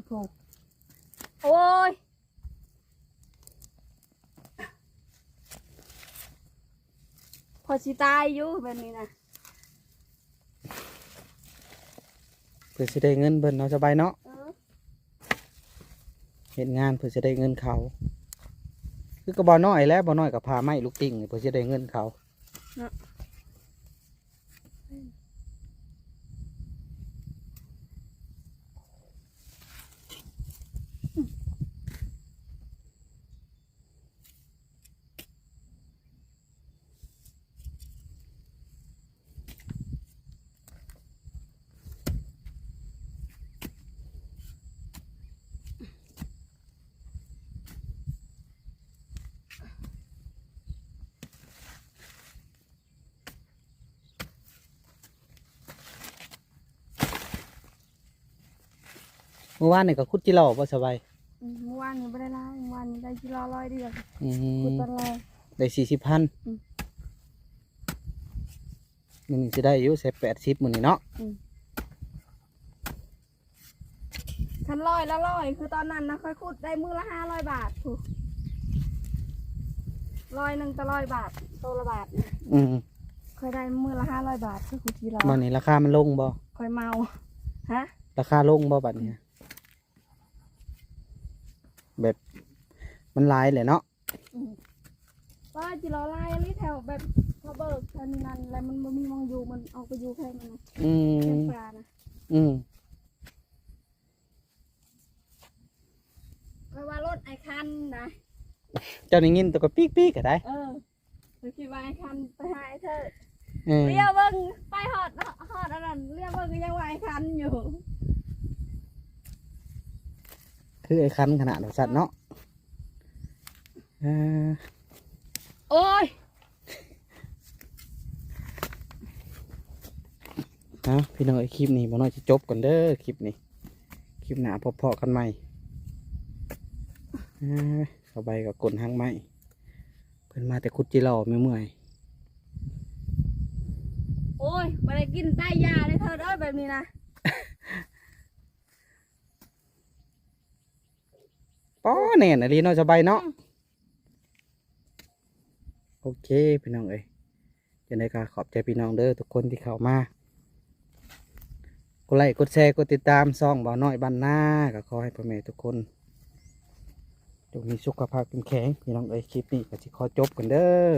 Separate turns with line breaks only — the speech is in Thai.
ผูกโอ้ยพอสิตายอยู่แบบนี้นะ
เพื่อจะได้เงินเบิ่นเนาะสบายเนาะเฮ็ดงานเพื่อจะได้เงินเขาคือก็บ่น้อยแล้วบ่น้อยกับพาไม้ลูกติ่งเพื่อจะได้เงินเขาเมื่อวานนี่ก็ขุดจิหล่อบ่สบาย
เมื่อวานนี้ไม่ได้ไล่เมื่อวานนี้ได้กิโล100เดียว
ขุด
ตอนแรก
ได้40,000มื้อนี้สิได้อยู่80มื้อนี้เนาะ
คัน100ละ100คือตอนนั้นนะค่อยขุดได้มือละ500 บาทถูก100ต่อ100 บาทโตละบาทนะค่อยได้มือละ500 บาทคือขุดกิโล
บ่นี้ราคามันลงบ่
ค่อยเมาฮะ
ราคาลงบ่บัดนี้แบบมันหลายแหละเนาะ
ว่ากิโลไล่ลิแถวแบบพอเบิกแถวนี้นั่นแล้วมันบ่มีมองอยู่มันออกไปอยู่แค่นั้นนะแค่ปลานะไม่ว่ารถไอคันนะ
เจ้านี่ยินตัวก็ปีกก็ได้
ไปคิดว่าไอคันไปหาไอเธอเรียกเบิ้งไปหอดอันนั้นเรียกเบิ้งก็ยังว่าไอคันอยู่
คือไอ้คันขนาดสัตว์เนาะ
โอ้ย
พี่น้องไอ้คลิปนี้บ่น้อยจะจบก่อนเด้อคลิปนี้คลิปหน้าพอๆกันใหม่สบายกับกลนหางไม้เพิ่นมาแต่คุดจิหล่อไม่เมื่อย
โอ้ยไปกินใต้ยาเลยเธอเด้อแบบนี้นะ
ป้อแน่นอะไรเนาะสบายเนาะโอเคพี่น้องเอ้ยจะได้ก็ขอบใจพี่น้องเด้อทุกคนที่เข้ามากดไลค์กดแชร์กดติดตามซ่องบ่าวน้อยบ้านนาก็ขอให้พ่อแม่ทุกคนจงมีสุขภาพเข้มแข็งพี่น้องเอ้ยคลิปนี้ก็สิขอจบกันเด้อ